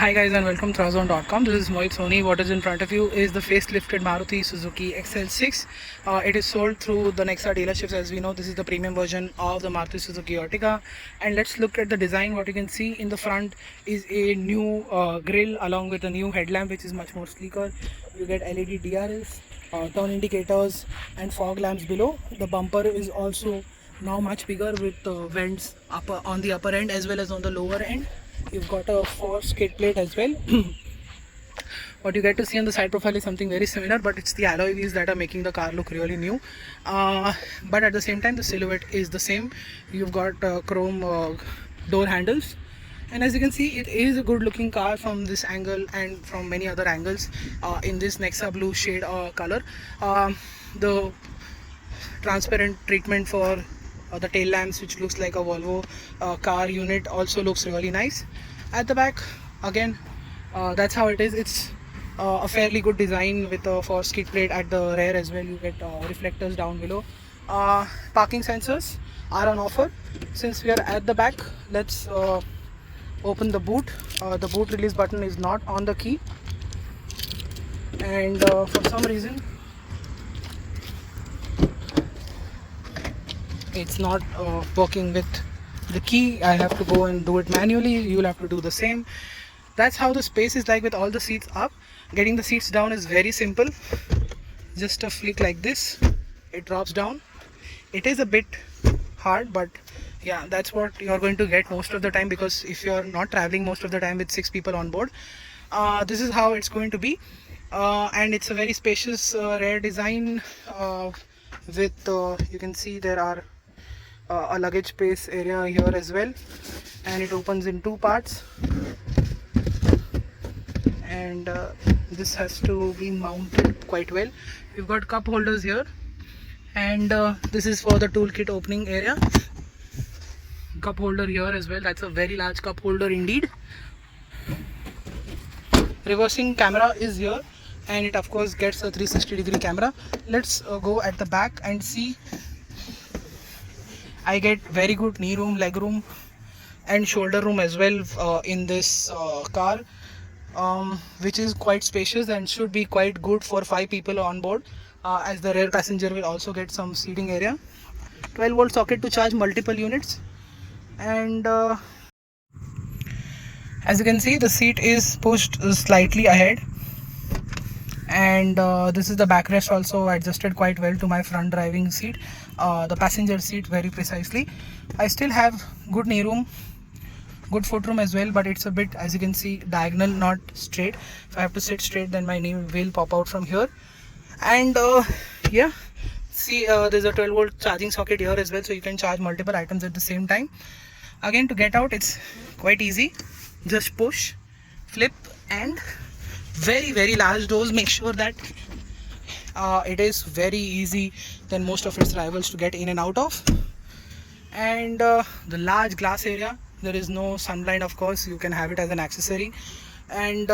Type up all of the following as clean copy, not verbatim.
Hi guys and welcome to Trazon.com. This is Mohit Soni. What is in front of you is the facelifted Maruti Suzuki Xl6. It is sold through the Nexa dealerships. As we know, this is the premium version of the Maruti Suzuki Ertiga. And let's look at the design. What you can see in the front is a new grille along with a new headlamp, which is much more sleeker. You get LED DRLs, turn indicators and fog lamps below. The bumper is also now much bigger with vents on the upper end as well as on the lower end. You've got a 4 skid plate as well. What you get to see on the side profile is something very similar, but it's the alloy wheels that are making the car look really new. But at the same time, the silhouette is the same. You've got chrome door handles, and as you can see, it is a good looking car from this angle and from many other angles in this Nexa blue shade color. The transparent treatment for the tail lamps, which looks like a Volvo car unit, also looks really nice. At the back, again, that's how it is. It's a fairly good design with a 4 skid plate at the rear as well. You get reflectors down below. Parking sensors are on offer. Since we are at the back, let's open the boot. The boot release button is not on the key, and for some reason it's not working with the key. I have to go and do it manually. You'll have to do the same. That's how the space is like with all the seats up. Getting the seats down is very simple. Just a flick like this, it drops down. It is a bit hard, but yeah, that's what you're going to get most of the time, because if you're not traveling most of the time with 6 people on board, this is how it's going to be. And it's a very spacious rear design with you can see there are a luggage space area here as well, and it opens in 2 parts, and this has to be mounted quite well. You've got cup holders here, and this is for the toolkit opening area. Cup holder here as well. That's a very large cup holder indeed. Reversing camera is here, and it of course gets a 360-degree camera. Let's go at the back and see. I get very good knee room, leg room and shoulder room as well in this car, which is quite spacious and should be quite good for 5 people on board, as the rear passenger will also get some seating area. 12-volt socket to charge multiple units, and as you can see, the seat is pushed slightly ahead, and this is the backrest, also adjusted quite well to my front driving seat, the passenger seat very precisely. I still have good knee room, good foot room as well, but it's a bit, as you can see, diagonal, not straight. If I have to sit straight, then my knee will pop out from here. And yeah, see, there's a 12-volt charging socket here as well, so you can charge multiple items at the same time. Again, to get out, it's quite easy. Just push, flip, and very large doors make sure that it is very easy than most of its rivals to get in and out of. And the large glass area, there is no sunblind, of course, you can have it as an accessory. And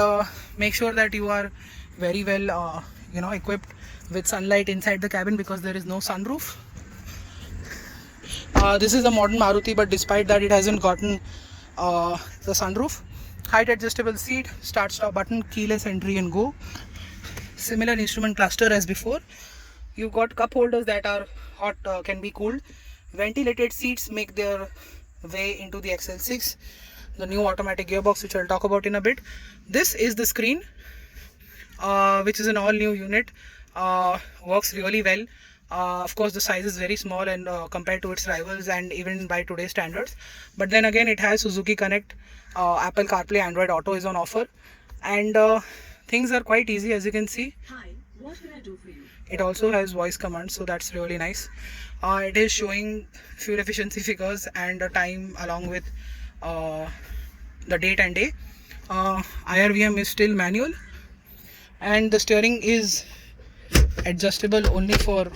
make sure that you are very well equipped with sunlight inside the cabin, because there is no sunroof. This is a modern Maruti, but despite that, it hasn't gotten the sunroof. Height adjustable seat, start stop button, keyless entry and go. Similar instrument cluster as before. You've got cup holders that are hot, can be cooled. Ventilated seats make their way into the Xl6. The new automatic gearbox, which I'll talk about in a bit. This is the screen, which is an all new unit. Works really well. Of course, the size is very small and compared to its rivals, and even by today's standards. But then again, it has Suzuki Connect, Apple CarPlay, Android Auto is on offer, and things are quite easy, as you can see. Hi, what can I do for you? It also has voice commands, so that's really nice. It is showing fuel efficiency figures and the time along with the date and day. IRVM is still manual, and the steering is adjustable only for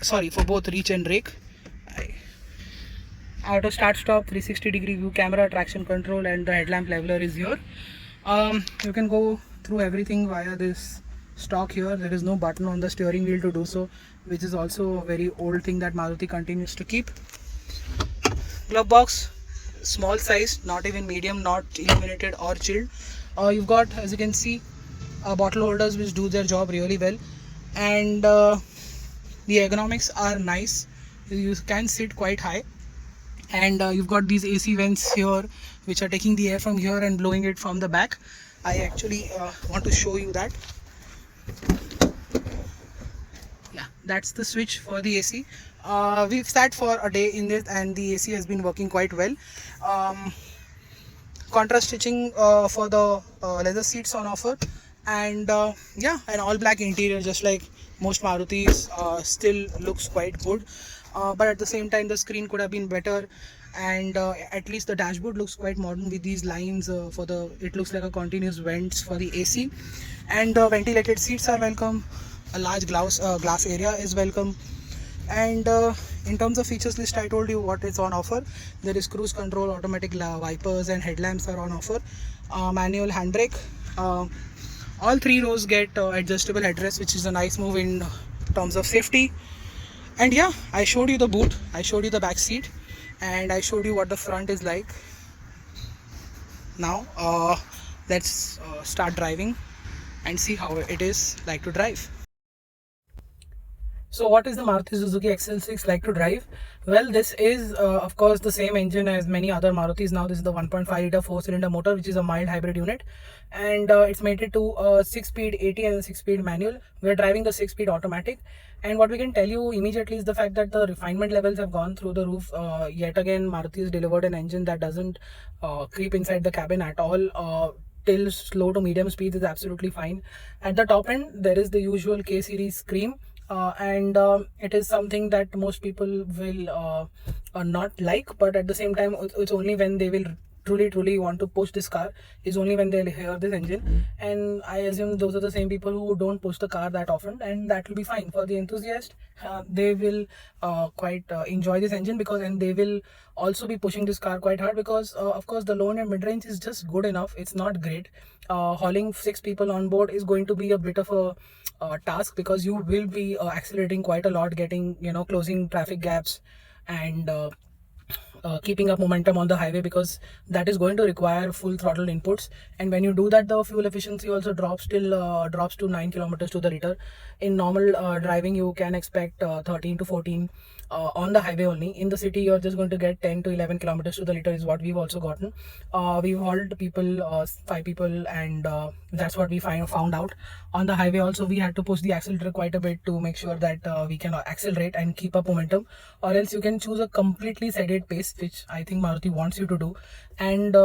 for both reach and rake. Auto start stop, 360-degree view camera, traction control, and the headlamp leveler is here. You can go through everything via this stock here. There is no button on the steering wheel to do so, which is also a very old thing that Maruti continues to keep. Glove box, small size, not even medium, not illuminated or chilled. You've got, as you can see, bottle holders which do their job really well, and the ergonomics are nice. You can sit quite high, and you've got these AC vents here which are taking the air from here and blowing it from the back. I actually want to show you that. Yeah, that's the switch for the AC. We've sat for a day in this and the AC has been working quite well. Contrast stitching for the leather seats on offer, and yeah, an all black interior just like most Marutis. Still looks quite good, but at the same time the screen could have been better, and at least the dashboard looks quite modern with these lines for the, it looks like a continuous vents for the AC, and ventilated seats are welcome. A large glass area is welcome, and in terms of features list, I told you what is on offer. There is cruise control, automatic wipers and headlamps are on offer, manual handbrake. All three rows get adjustable headrest, which is a nice move in terms of safety. And yeah, I showed you the boot, I showed you the back seat, and I showed you what the front is like. Now let's start driving and see how it is like to drive. So what is the Maruti Suzuki XL6 like to drive? Well, this is of course the same engine as many other Marutis. Now this is the 1.5 liter 4-cylinder motor, which is a mild hybrid unit, and it's mated to a 6-speed 80 and a 6-speed manual. We're driving the 6-speed automatic, and what we can tell you immediately is the fact that the refinement levels have gone through the roof. Yet again, Maruti has delivered an engine that doesn't creep inside the cabin at all. Till slow to medium speeds is absolutely fine. At the top end, there is the usual K series scream, and it is something that most people will not like, but at the same time it's only when they will truly want to push this car is only when they'll hear this engine, and I assume those are the same people who don't push the car that often, and that will be fine. For the enthusiast, they will quite enjoy this engine, because and they will also be pushing this car quite hard, because of course the low and mid-range is just good enough. It's not great. Hauling 6 people on board is going to be a bit of a task, because you will be accelerating quite a lot, getting, closing traffic gaps, and keeping up momentum on the highway, because that is going to require full throttle inputs. And when you do that, the fuel efficiency also drops to 9 kilometers to the liter. In normal driving, you can expect 13 to 14 on the highway only. In the city, you're just going to get 10 to 11 kilometers to the liter is what we've also gotten. We've hauled people, 5 people, and that's what we found out. On the highway also, we had to push the accelerator quite a bit to make sure that we can accelerate and keep up momentum, or else you can choose a completely sedate pace, which I think Maruti wants you to do, and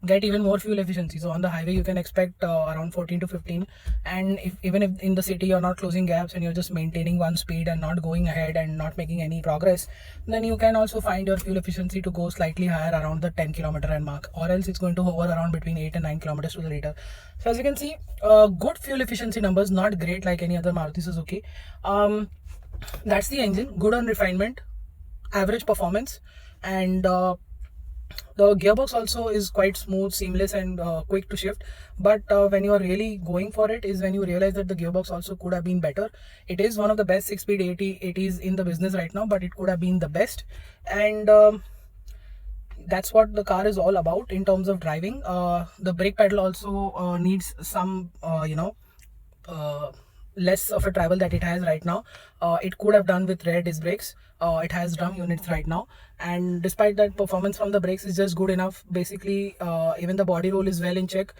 get even more fuel efficiency. So on the highway you can expect around 14 to 15, and even if in the city you're not closing gaps and you're just maintaining one speed and not going ahead and not making any progress, then you can also find your fuel efficiency to go slightly higher around the 10 kilometer mark, or else it's going to hover around between 8 and 9 kilometers to the liter. So as you can see, good fuel efficiency numbers, not great like any other Maruti Suzuki. That's the engine, good on refinement, average performance, and the gearbox also is quite smooth, seamless, and quick to shift. But when you are really going for it is when you realize that the gearbox also could have been better. It is one of the best 6-speed 80s in the business right now, but it could have been the best. And that's what the car is all about in terms of driving. The brake pedal also needs some less of a travel that it has right now. It could have done with rear disc brakes. It has drum units right now, and despite that, performance from the brakes is just good enough. Basically, even the body roll is well in check.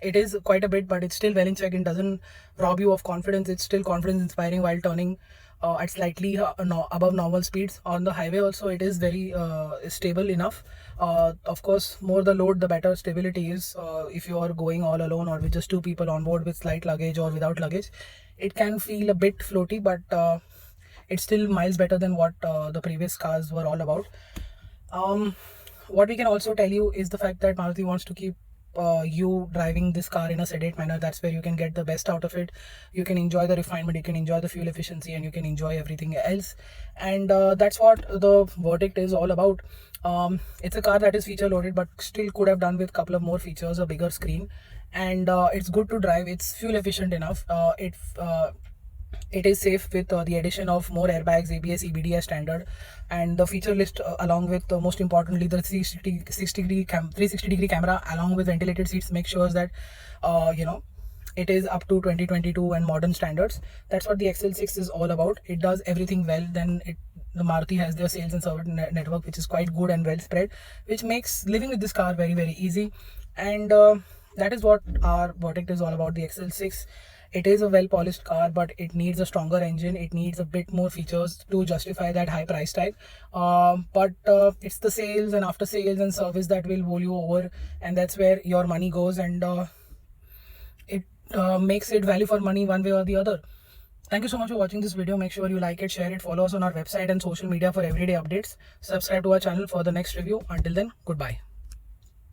It is quite a bit, but it's still well in check and doesn't rob you of confidence. It's still confidence inspiring while turning at slightly above normal speeds. On the highway also, it is very stable enough. Of course, more the load, the better stability is. If you are going all alone or with just 2 people on board with slight luggage or without luggage, it can feel a bit floaty, but it's still miles better than what the previous cars were all about. What we can also tell you is the fact that Maruti wants to keep you driving this car in a sedate manner. That's where you can get the best out of it. You can enjoy the refinement, you can enjoy the fuel efficiency, and you can enjoy everything else. And that's what the verdict is all about. It's a car that is feature loaded, but still could have done with a couple of more features, a bigger screen, and it's good to drive. It's fuel efficient enough. It is safe with the addition of more airbags, ABS, EBD as standard, and the feature list along with most importantly the 360 degree camera along with ventilated seats make sure that it is up to 2022 and modern standards. That's what the XL6 is all about. It does everything well. The Maruti has their sales and service network which is quite good and well spread, which makes living with this car very easy. And that is what our verdict is all about the XL6. It is a well polished car, but it needs a stronger engine. It needs a bit more features to justify that high price tag. But it's the sales and after sales and service that will bowl you over, and that's where your money goes, and it makes it value for money one way or the other. Thank you so much for watching this video. Make sure you like it, share it, follow us on our website and social media for everyday updates. Subscribe to our channel for the next review. Until then, goodbye.